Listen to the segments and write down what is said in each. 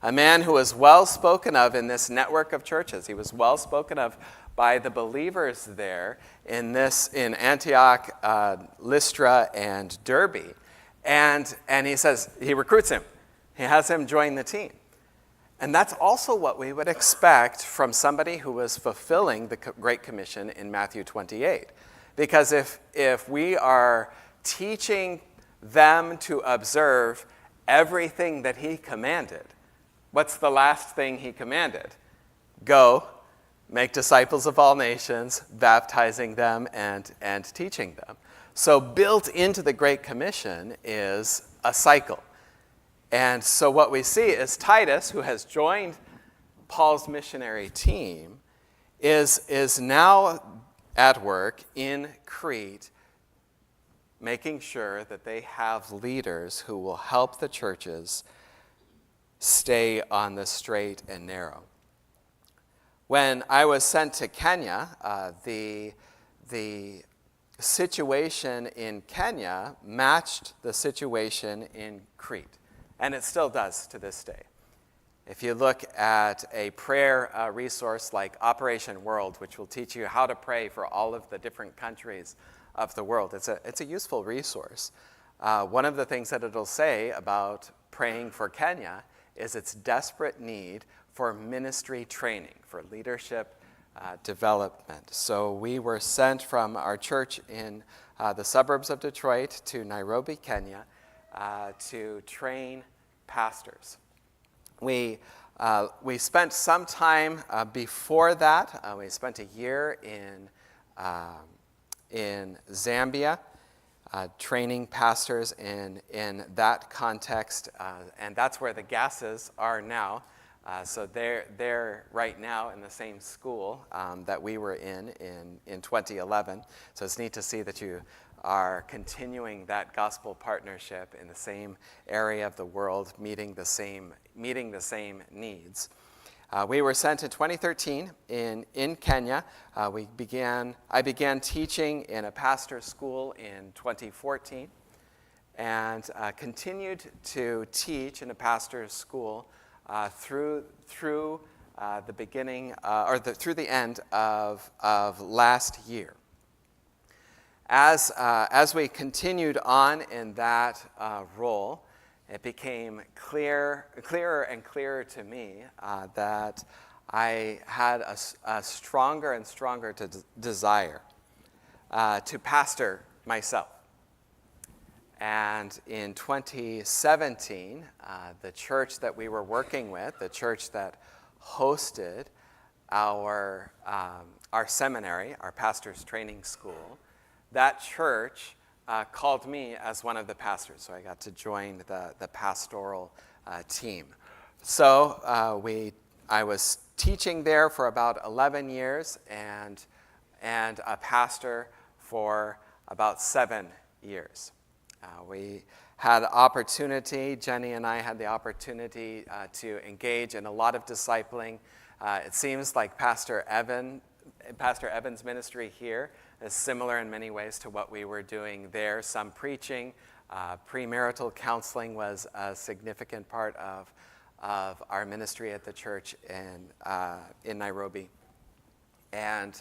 a man who was well spoken of in this network of churches. He was well spoken of by the believers there in Antioch, Lystra, and Derbe. And he recruits him. He has him join the team. And that's also what we would expect from somebody who was fulfilling the Great Commission in Matthew 28. Because if we are teaching them to observe everything that he commanded, what's the last thing he commanded? Go, make disciples of all nations, baptizing them and teaching them. So built into the Great Commission is a cycle. And so what we see is Titus, who has joined Paul's missionary team, is now at work in Crete, making sure that they have leaders who will help the churches stay on the straight and narrow. When I was sent to Kenya, the situation in Kenya matched the situation in Crete, and it still does to this day. If you look at a prayer resource like Operation World, which will teach you how to pray for all of the different countries of the world, it's a useful resource. One of the things that it'll say about praying for Kenya is its desperate need for ministry training, for leadership development. So we were sent from our church in the suburbs of Detroit to Nairobi, Kenya, to train pastors. We spent some time before that. We spent a year in Zambia, training pastors in that context, and that's where the Gasses are now. So they're right now in the same school that we were in 2011. So it's neat to see that you are continuing that gospel partnership in the same area of the world, meeting the same needs. We were sent in 2013 in Kenya. I began teaching in a pastor's school in 2014, and continued to teach in a pastor's school through the beginning through the end of last year. As we continued on in that role, it became clearer and clearer to me that I had a stronger and stronger desire to pastor myself. And in 2017, the church that we were working with, the church that hosted our seminary, our pastor's training school, that church called me as one of the pastors, so I got to join the pastoral team. So I was teaching there for about 11 years and a pastor for about 7 years. We had opportunity, Jenny and I had the opportunity to engage in a lot of discipling. It seems like Pastor Evan's ministry here is similar in many ways to what we were doing there. Some preaching, premarital counseling was a significant part of our ministry at the church in Nairobi. And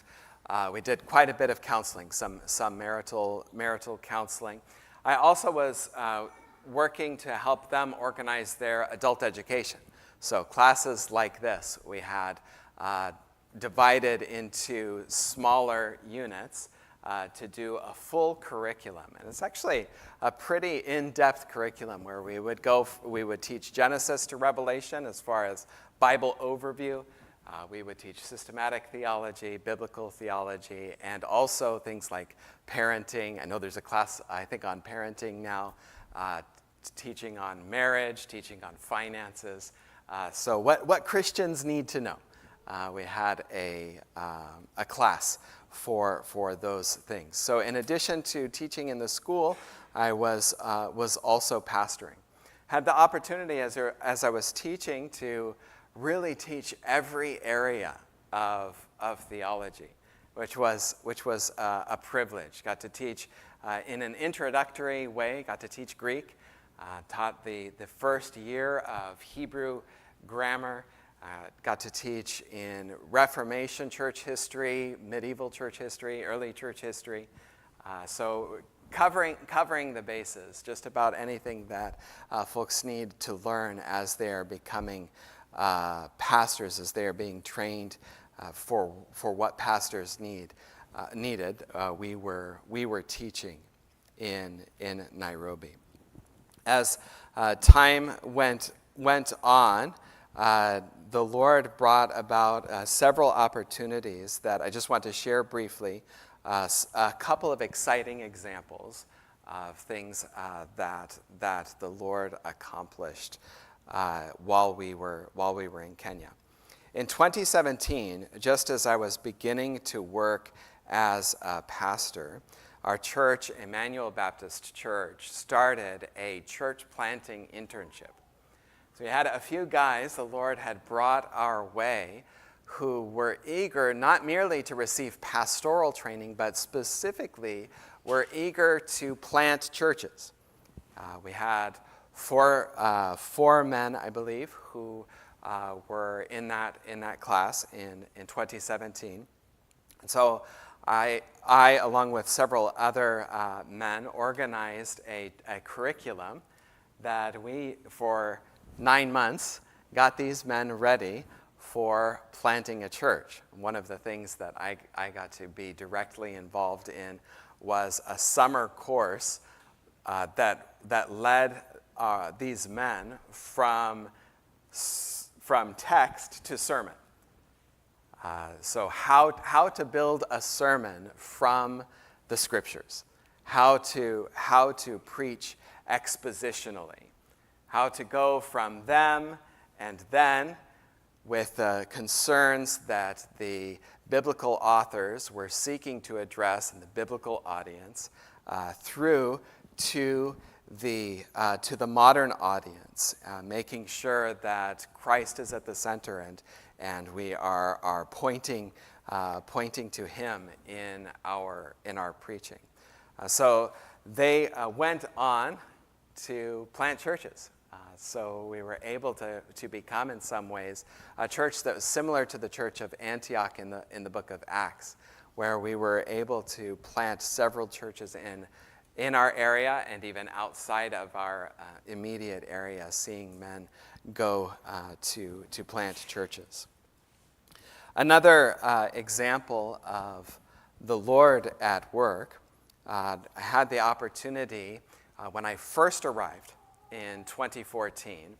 we did quite a bit of counseling, some marital counseling. I also was working to help them organize their adult education. So classes like this, we had divided into smaller units to do a full curriculum. And it's actually a pretty in-depth curriculum where we would teach Genesis to Revelation as far as Bible overview. We would teach systematic theology, biblical theology, and also things like parenting. I know there's a class, I think, on parenting now, teaching on marriage, teaching on finances. So what Christians need to know. We had a class for those things. So in addition to teaching in the school, I was also pastoring. Had the opportunity as I was teaching to really teach every area of theology, which was a privilege. Got to teach in an introductory way. Got to teach Greek. Taught the first year of Hebrew grammar, got to teach in Reformation church history, medieval church history, early church history. So covering the bases, just about anything that folks need to learn as they are becoming pastors, as they are being trained for what pastors needed. We were teaching in Nairobi. As time went on, the Lord brought about several opportunities that I just want to share briefly. A couple of exciting examples of things that the Lord accomplished while we were in Kenya. In 2017, just as I was beginning to work as a pastor, our church, Emmanuel Baptist Church, started a church planting internship. So we had a few guys the Lord had brought our way who were eager not merely to receive pastoral training, but specifically were eager to plant churches. We had four men, I believe, who were in that class in 2017. And so I, along with several other men, organized a curriculum that we, for 9 months, got these men ready for planting a church. One of the things that I got to be directly involved in was a summer course that led these men from text to sermon. So how to build a sermon from the scriptures, how to preach expositionally, how to go from them and then with the concerns that the biblical authors were seeking to address in the biblical audience through to the modern audience, making sure that Christ is at the center and we are pointing to Him in our preaching. So they went on to plant churches. So we were able to become, in some ways, a church that was similar to the church of Antioch in the book of Acts, where we were able to plant several churches in our area and even outside of our immediate area, seeing men go to plant churches. Another example of the Lord at work, I had the opportunity when I first arrived in 2014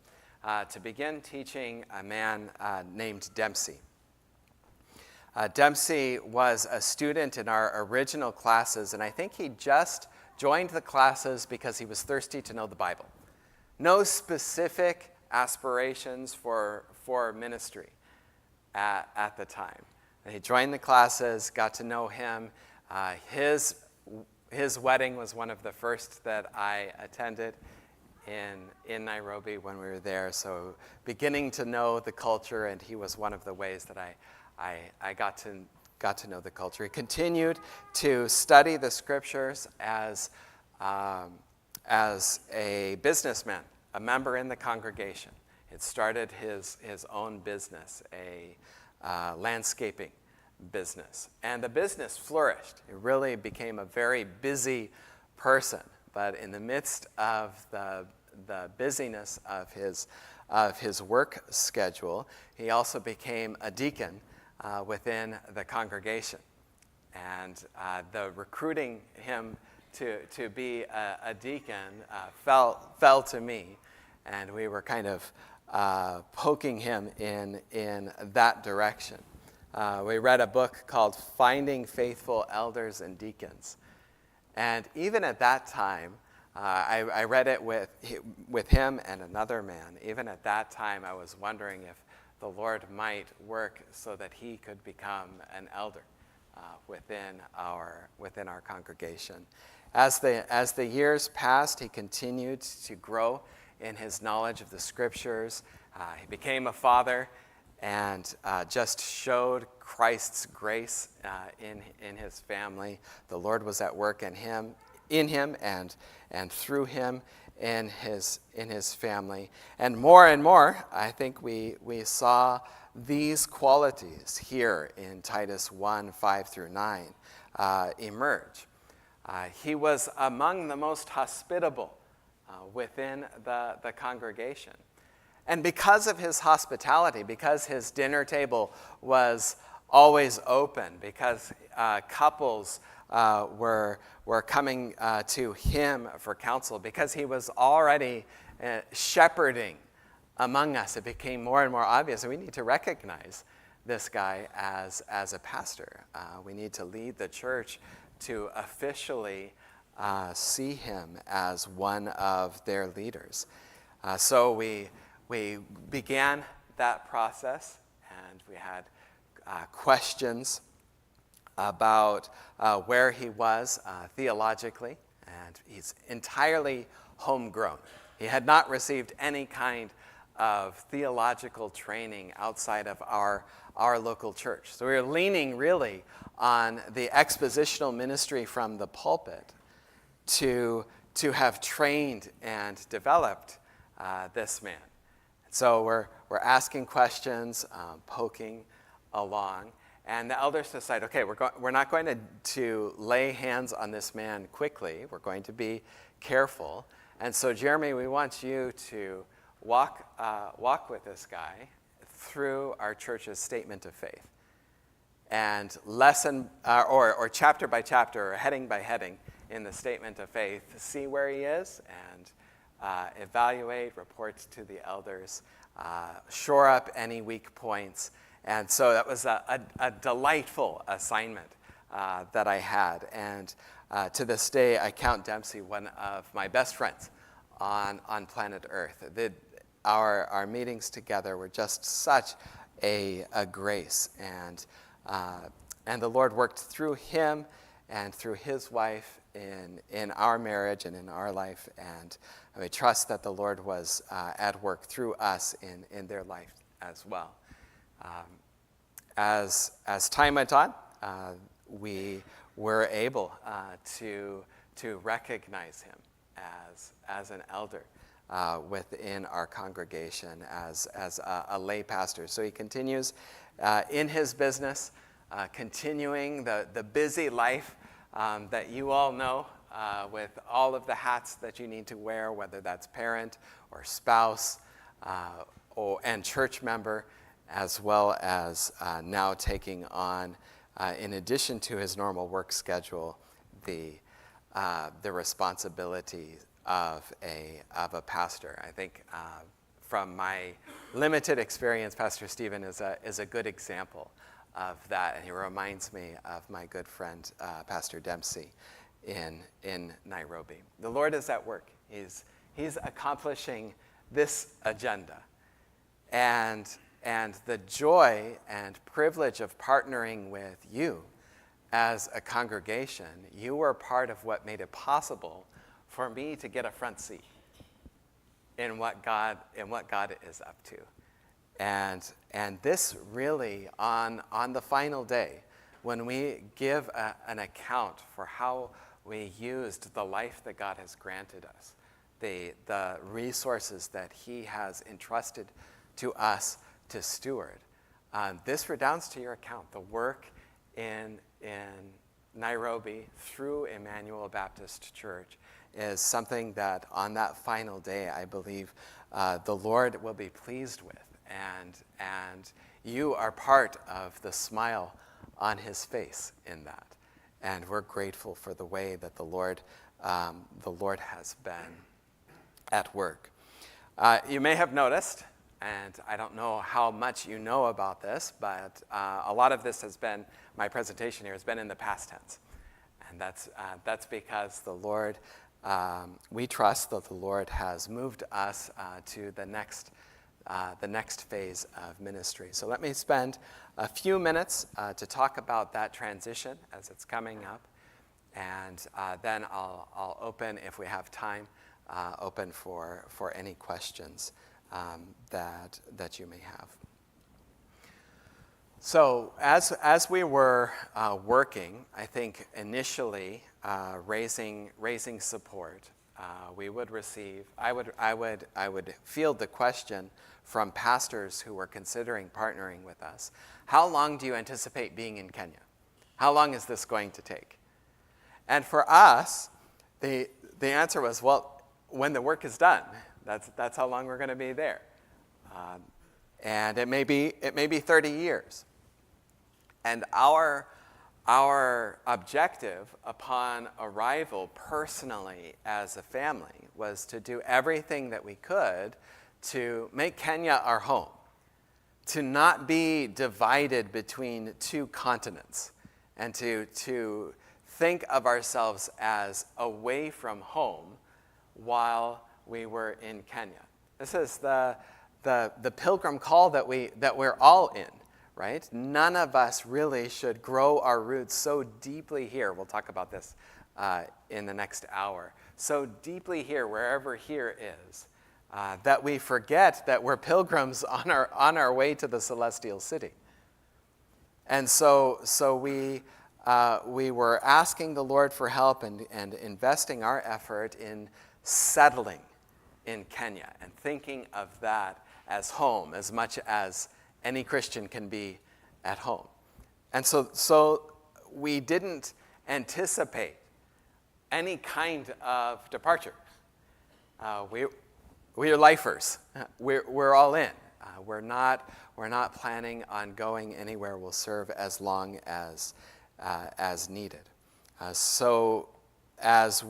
to begin teaching a man named Dempsey. Dempsey was a student in our original classes, and I think he just joined the classes because he was thirsty to know the Bible. No specific aspirations for ministry at the time. And he joined the classes, got to know him. His wedding was one of the first that I attended in Nairobi when we were there, so beginning to know the culture, and he was one of the ways that I got to know the culture. He continued to study the scriptures as a businessman, a member in the congregation. He had started his own business, a landscaping business, and the business flourished. He really became a very busy person, but in the midst of the busyness of his work schedule, he also became a deacon within the congregation. And the recruiting him to be a deacon fell to me, and we were kind of poking him in that direction. We read a book called Finding Faithful Elders and Deacons. And even at that time, I read it with him and another man. Even at that time, I was wondering if the Lord might work so that he could become an elder within our congregation. As the years passed, he continued to grow in his knowledge of the scriptures. He became a father and just showed Christ's grace in his family. The Lord was at work in him and through him, in his family. And more, I think we saw these qualities here in Titus 1, 5 through 9 emerge. He was among the most hospitable within the congregation. And because of his hospitality, because his dinner table was always open, because couples were coming to him for counsel, because he was already shepherding among us, it became more and more obvious that we need to recognize this guy as a pastor. We need to lead the church to officially see him as one of their leaders. So we began that process, and we had questions about where he was theologically, and he's entirely homegrown. He had not received any kind of theological training outside of our local church. So we were leaning really on the expositional ministry from the pulpit to have trained and developed this man. So we're asking questions, poking along, and the elders decide, okay, we're not going to lay hands on this man quickly. We're going to be careful. And so, Jeremy, we want you to walk with this guy through our church's statement of faith, and lesson or chapter by chapter or heading by heading in the statement of faith, see where he is and evaluate, report to the elders, shore up any weak points. And so that was a delightful assignment that I had. And to this day, I count Dempsey one of my best friends on planet Earth. Our meetings together were just such a grace. And the Lord worked through him and through his wife in our marriage and in our life. And we trust that the Lord was at work through us in their life as well. As time went on, we were able to recognize him as an elder within our congregation, as a lay pastor. So he continues in his business, continuing the busy life that you all know, with all of the hats that you need to wear, whether that's parent or spouse and church member, as well as now taking on, in addition to his normal work schedule, the responsibility of a pastor. I think from my limited experience, Pastor Stephen is a good example of that, and he reminds me of my good friend Pastor Dempsey in Nairobi. The Lord is at work. He's accomplishing this agenda, and the joy and privilege of partnering with you as a congregation. You were part of what made it possible for me to get a front seat in what God is up to. And this really, on the final day, when we give an account for how we used the life that God has granted us, the resources that he has entrusted to us to steward, this redounds to your account. The work in Nairobi through Emmanuel Baptist Church is something that on that final day, I believe the Lord will be pleased with. And you are part of the smile on his face in that. And we're grateful for the way that the Lord has been at work. You may have noticed, and I don't know how much you know about this, but a lot of this my presentation here has been in the past tense. And that's because the Lord, we trust that the Lord has moved us to the next phase of ministry. So let me spend a few minutes to talk about that transition as it's coming up, and then I'll open, if we have time, open for any questions that you may have. So as we were working, I think initially raising support, I would field the question from pastors who were considering partnering with us, how long do you anticipate being in Kenya? How long is this going to take? And for us, the answer was, well, when the work is done, that's how long we're going to be there. And it may be 30 years. And our objective upon arrival personally as a family was to do everything that we could to make Kenya our home, to not be divided between two continents, and to think of ourselves as away from home while we were in Kenya. This is the pilgrim call that we're all in. Right? None of us really should grow our roots so deeply here. We'll talk about this in the next hour. So deeply here, wherever here is, that we forget that we're pilgrims on our way to the celestial city. And so we were asking the Lord for help and investing our effort in settling in Kenya and thinking of that as home as much as any Christian can be at home. And so we didn't anticipate any kind of departure. We are lifers. We're all in. We're not planning on going anywhere. We'll serve as long as needed. So as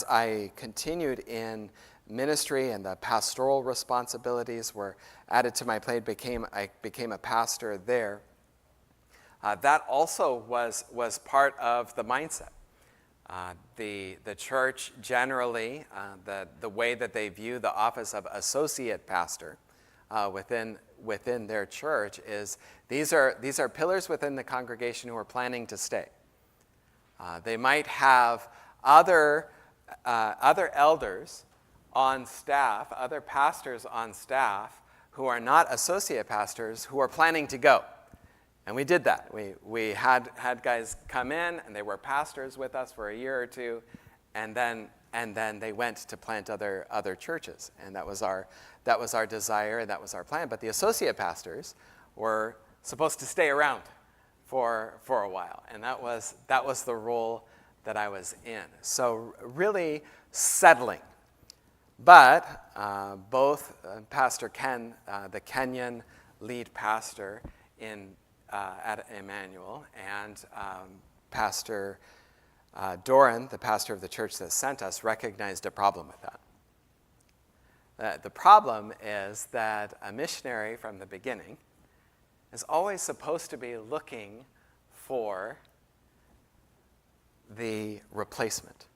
I continued in ministry and the pastoral responsibilities were added to my plate, I became a pastor there. That also was part of the mindset. The church generally, the way that they view the office of associate pastor within their church is these are pillars within the congregation who are planning to stay. They might have other elders on staff, other pastors on staff who are not associate pastors who are planning to go. And we did that. We had guys come in and they were pastors with us for a year or two, and then they went to plant other churches. And that was our desire, and that was our plan. But the associate pastors were supposed to stay around for a while. And that was the role that I was in. So really settling. But both Pastor Ken, the Kenyan lead pastor at Emmanuel, and Pastor Doran, the pastor of the church that sent us, recognized a problem with that. The problem is that a missionary from the beginning is always supposed to be looking for the replacement.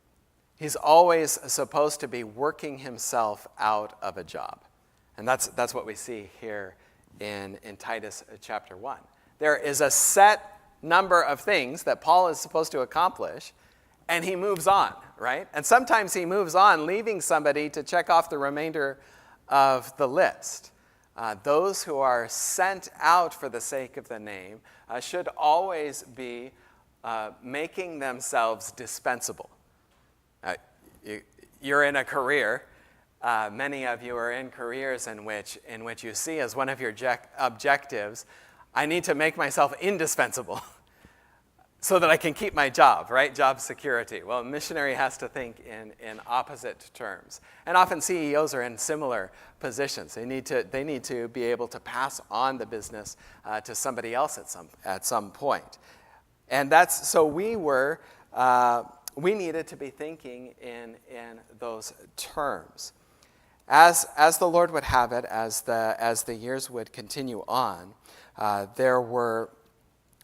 He's always supposed to be working himself out of a job. And that's what we see here in Titus chapter 1. There is a set number of things that Paul is supposed to accomplish, and he moves on, right? And sometimes he moves on, leaving somebody to check off the remainder of the list. Those who are sent out for the sake of the name should always be making themselves dispensable. You're in a career. Many of you are in careers in which you see as one of your objectives, I need to make myself indispensable so that I can keep my job, right? Job security. Well, a missionary has to think in opposite terms. And often CEOs are in similar positions. They need to be able to pass on the business to somebody else at some point. And so we needed to be thinking in those terms. As the Lord would have it, as the years would continue on, there were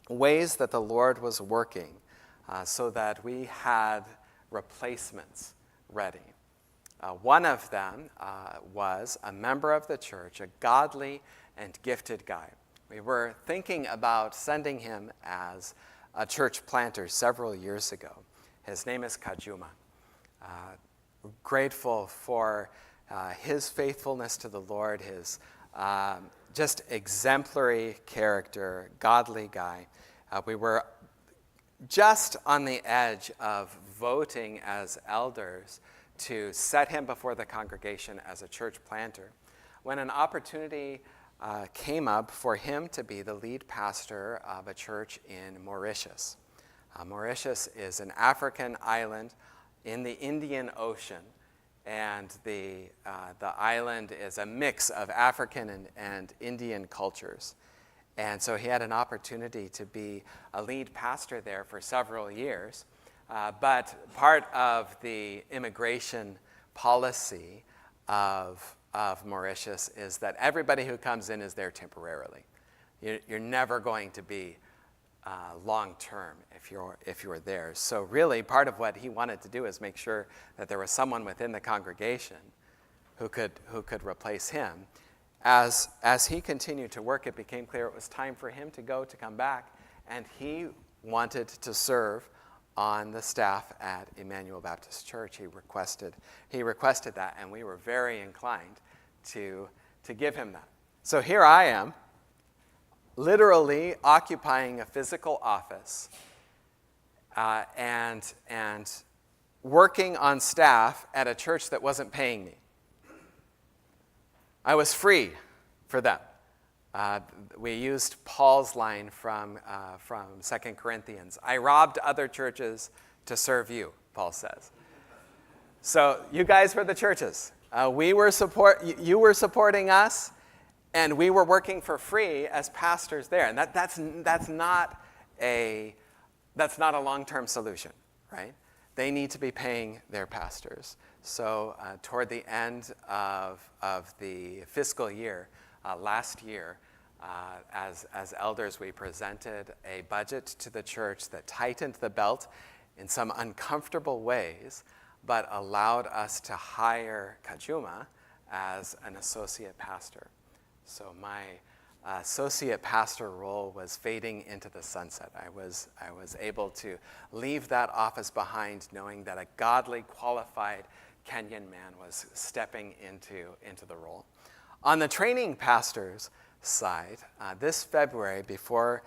ways that the Lord was working so that we had replacements ready. One of them was a member of the church, a godly and gifted guy. We were thinking about sending him as a church planter several years ago. His name is Kajuma. Grateful for his faithfulness to the Lord, his just exemplary character, godly guy. We were just on the edge of voting as elders to set him before the congregation as a church planter, when an opportunity came up for him to be the lead pastor of a church in Mauritius. Mauritius is an African island in the Indian Ocean, and the island is a mix of African and Indian cultures. And so he had an opportunity to be a lead pastor there for several years. But part of the immigration policy of Mauritius is that everybody who comes in is there temporarily. You're never going to be long-term if you're there. So really, part of what he wanted to do is make sure that there was someone within the congregation who could replace him. As he continued to work, it became clear it was time for him to come back, and he wanted to serve on the staff at Emmanuel Baptist Church. He requested that, and we were very inclined to give him that. So here I am, literally occupying a physical office and working on staff at a church that wasn't paying me. I was free for them. We used Paul's line from 2 Corinthians. I robbed other churches to serve you, Paul says. So you guys were the churches. You were supporting us, and we were working for free as pastors there. And that's not a long-term solution, right? They need to be paying their pastors. So toward the end of the fiscal year, last year, as elders, we presented a budget to the church that tightened the belt in some uncomfortable ways, but allowed us to hire Kajuma as an associate pastor. So my associate pastor role was fading into the sunset. I was able to leave that office behind, knowing that a godly, qualified Kenyan man was stepping into the role. On the training pastor's side, this February, before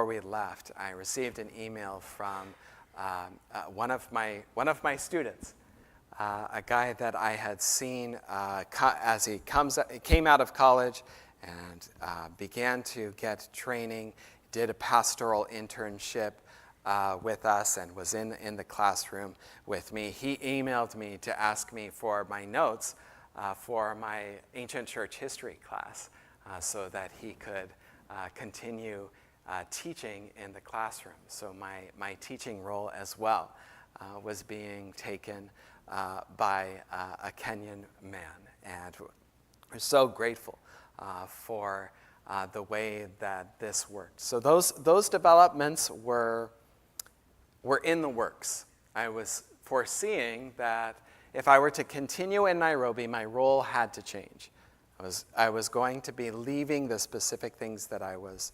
we left, I received an email from one of my students, a guy that I had seen as he came out of college and began to get training, did a pastoral internship with us and was in the classroom with me. He emailed me to ask me for my notes for my ancient church history class so that he could continue teaching in the classroom. So my teaching role as well was being taken by a Kenyan man. And we're so grateful for the way that this worked. So those developments were in the works. I was foreseeing that if I were to continue in Nairobi, my role had to change. I was going to be leaving the specific things that I was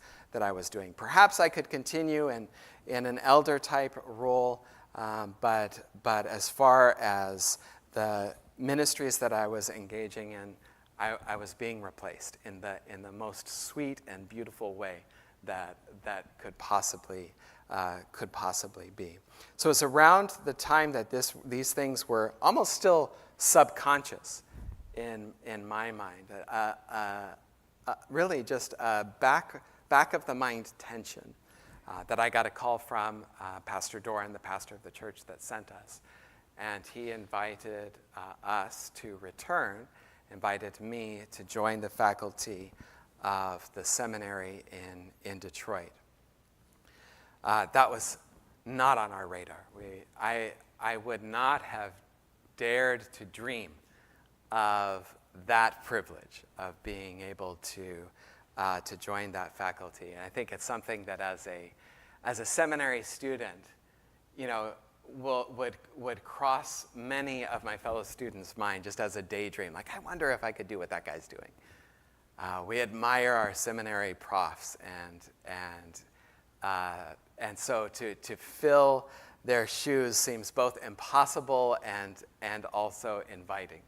doing. Perhaps I could continue in an elder type role, but as far as the ministries that I was engaging in, I was being replaced in the most sweet and beautiful way that could possibly be. So it's around the time that these things were almost still subconscious in my mind, really just a back of the mind tension, that I got a call from Pastor Doran, the pastor of the church that sent us, and he invited us to return, invited me to join the faculty of the seminary in Detroit. That was not on our radar. I would not have dared to dream of that privilege of being able to join that faculty. And I think it's something that as a seminary student, would cross many of my fellow students' mind just as a daydream. Like, I wonder if I could do what that guy's doing. We admire our seminary profs, and so to fill their shoes seems both impossible and also inviting.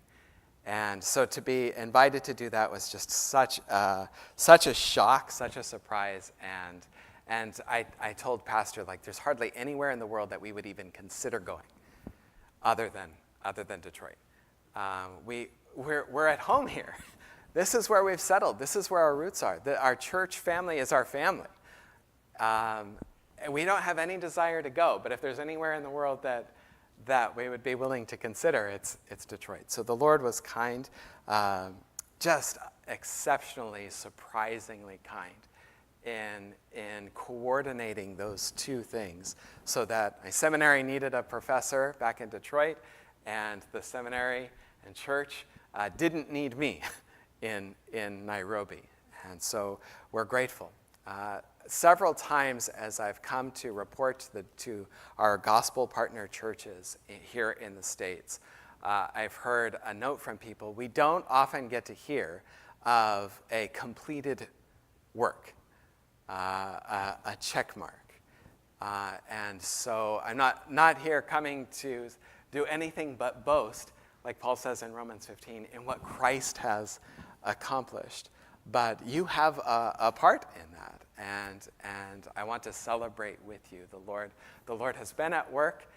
And so to be invited to do that was just such a shock, such a surprise. And I told Pastor, like, there's hardly anywhere in the world that we would even consider going other other than Detroit. We're at home here. This is where we've settled. This is where our roots are. Our church family is our family. And we don't have any desire to go, but if there's anywhere in the world that we would be willing to consider, it's Detroit. So the Lord was kind, just exceptionally, surprisingly kind in coordinating those two things, so that my seminary needed a professor back in Detroit, and the seminary and church didn't need me in Nairobi. And so we're grateful. Several times as I've come to report to our gospel partner churches here in the States, I've heard a note from people: we don't often get to hear of a completed work, a check mark. And so I'm not here coming to do anything but boast, like Paul says in Romans 15, in what Christ has accomplished. But you have a part in that, and I want to celebrate with you. The Lord has been at work.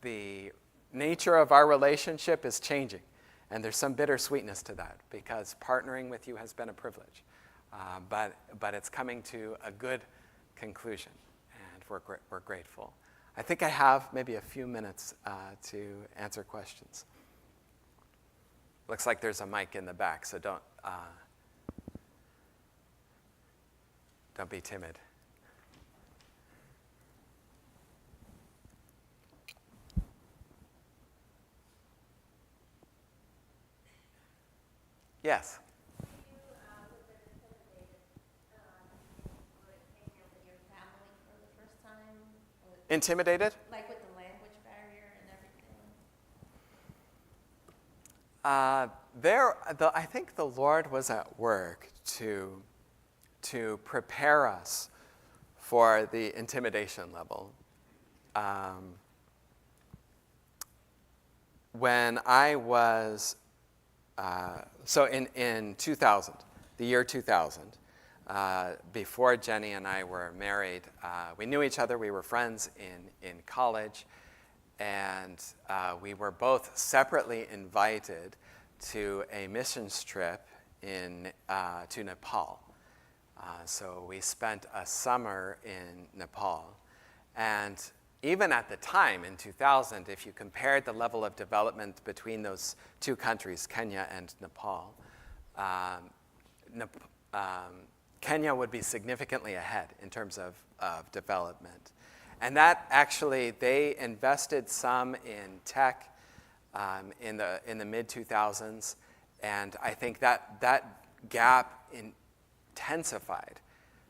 The nature of our relationship is changing, and there's some bittersweetness to that, because partnering with you has been a privilege. But it's coming to a good conclusion, and we're grateful. I think I have maybe a few minutes to answer questions. Looks like there's a mic in the back, so don't be timid. Yes. Intimidated? Like with the language barrier and everything? I think the Lord was at work to prepare us for the intimidation level. When I was, so in 2000, the year 2000, before Jenny and I were married, we knew each other. We were friends in college, and we were both separately invited to a missions trip to Nepal. So we spent a summer in Nepal, and even at the time in 2000, if you compared the level of development between those two countries, Kenya and Nepal, Kenya would be significantly ahead in terms of development. And that actually, they invested some in tech in the mid-2000s, and I think that gap intensified,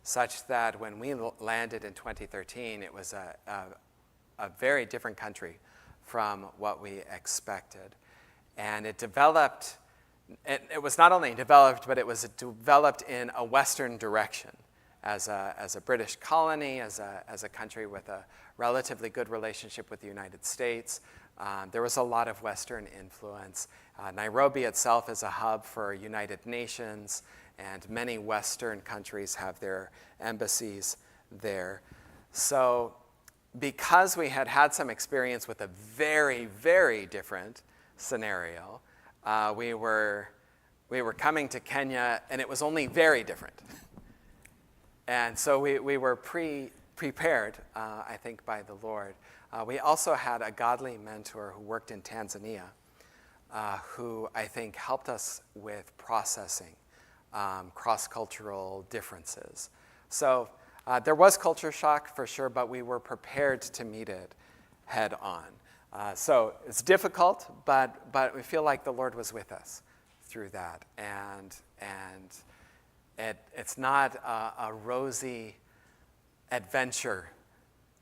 such that when we landed in 2013, it was a very different country from what we expected. And it developed. It was not only developed, but it was developed in a Western direction, as a British colony, as a country with a relatively good relationship with the United States. There was a lot of Western influence. Nairobi itself is a hub for United Nations, and many Western countries have their embassies there. So because we had some experience with a very, very different scenario, we were coming to Kenya, and it was only very different. And so we were prepared, I think, by the Lord. We also had a godly mentor who worked in Tanzania, who I think helped us with processing cross-cultural differences. So there was culture shock for sure, but we were prepared to meet it head on. So it's difficult, but we feel like the Lord was with us through that, and it's not a rosy adventure.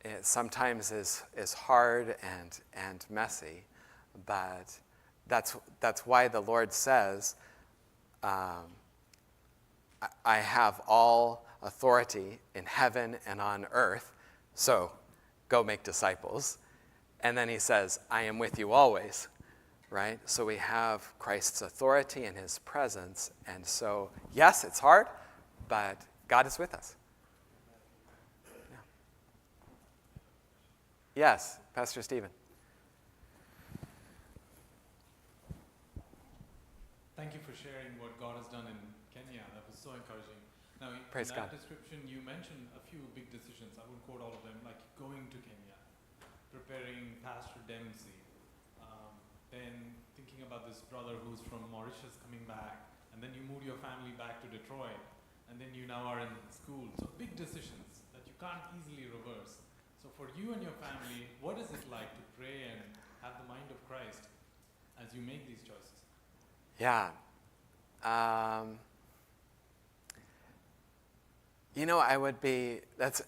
It sometimes is hard and messy, but that's why the Lord says, I have all authority in heaven and on earth, so go make disciples. And then he says, I am with you always, right? So we have Christ's authority and his presence. And so, yes, it's hard, but God is with us. Yeah. Yes, Pastor Stephen. sharing what God has done in Kenya. That was so encouraging. Now, Praise in that God. description, you mentioned a few big decisions. I won't quote all of them, like going to Kenya, preparing Pastor Dempsey, then thinking about this brother who's from Mauritius coming back, and then you moved your family back to Detroit, and then you now are in school. So big decisions that you can't easily reverse. So for you and your family, what is it like to pray and have the mind of Christ as you make these choices? Yeah.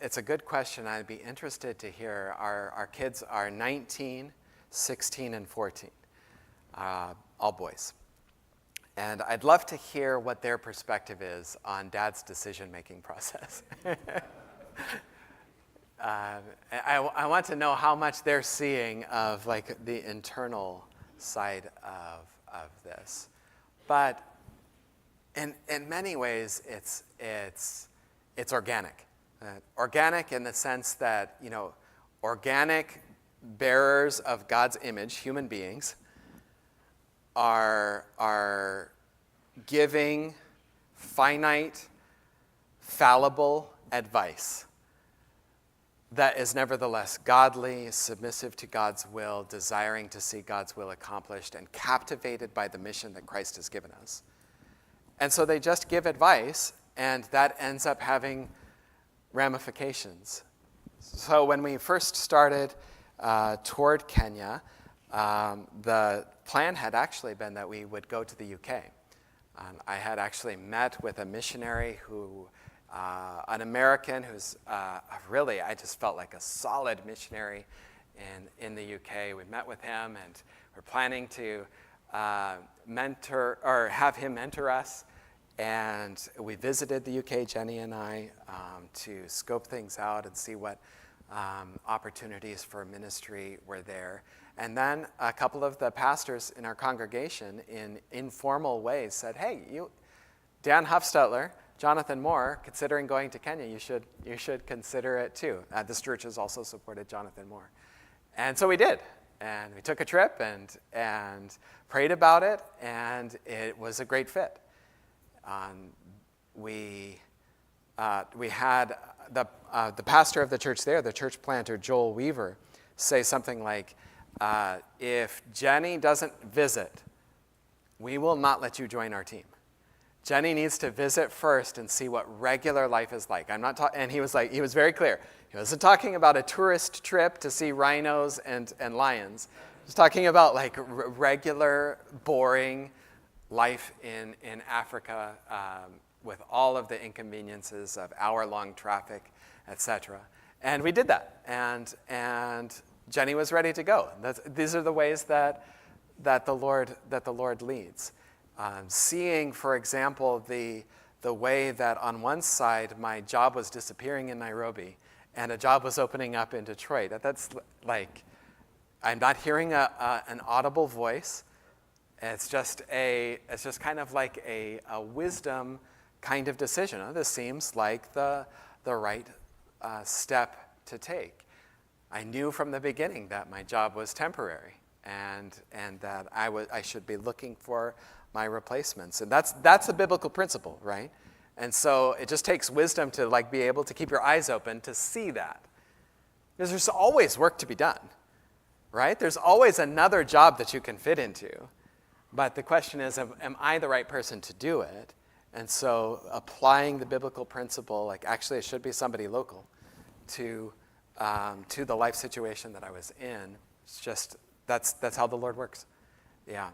It's a good question. I'd be interested to hear. Our kids are 19, 16, and 14, all boys. And I'd love to hear what their perspective is on Dad's decision-making process. I want to know how much they're seeing of like the internal side of this. But in many ways, it's organic. Organic in the sense that, organic bearers of God's image, human beings, are giving finite, fallible advice that is nevertheless godly, submissive to God's will, desiring to see God's will accomplished, and captivated by the mission that Christ has given us. And so they just give advice, and that ends up having ramifications. So when we first started toward Kenya, the plan had actually been that we would go to the UK. I had actually met with a missionary an American who's really, I just felt like a solid missionary in the UK. We met with him, and we're planning to have him mentor us. And we visited the UK, Jenny and I, to scope things out and see what opportunities for ministry were there. And then a couple of the pastors in our congregation, in informal ways, said, "Hey, Dan Huffstetler, Jonathan Moore, considering going to Kenya, you should consider it too." This church has also supported Jonathan Moore. And so we did. And we took a trip and prayed about it, and it was a great fit. We had the pastor of the church there, the church planter, Joel Weaver, say something like, if Jenny doesn't visit, we will not let you join our team. Jenny needs to visit first and see what regular life is like. And he was very clear. He wasn't talking about a tourist trip to see rhinos and lions. He was talking about like regular, boring life in Africa with all of the inconveniences of hour-long traffic, etc. And we did that. And Jenny was ready to go. These are the ways that the Lord leads. Seeing, for example, the way that on one side my job was disappearing in Nairobi and a job was opening up in Detroit. That's like, I'm not hearing an audible voice. It's just kind of like a wisdom kind of decision. This seems like the right step to take. I knew from the beginning that my job was temporary and that I should be looking for my replacements. And that's a biblical principle, right? And so it just takes wisdom to like be able to keep your eyes open to see that. Because there's always work to be done, right? There's always another job that you can fit into. But the question is, am I the right person to do it? And so applying the biblical principle, like actually it should be somebody local, to the life situation that I was in. It's just, that's how the Lord works. Yeah.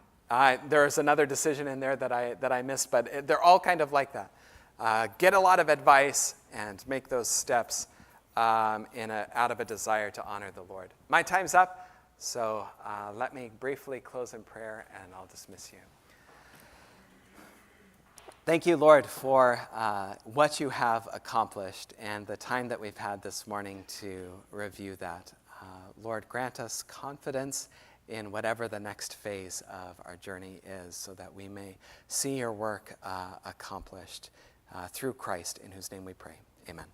There's another decision in there that I missed, but they're all kind of like that. Get a lot of advice and make those steps out of a desire to honor the Lord. My time's up, so let me briefly close in prayer, and I'll dismiss you. Thank you, Lord, for what you have accomplished and the time that we've had this morning to review that. Lord, grant us confidence in whatever the next phase of our journey is, so that we may see your work accomplished through Christ, in whose name we pray. Amen.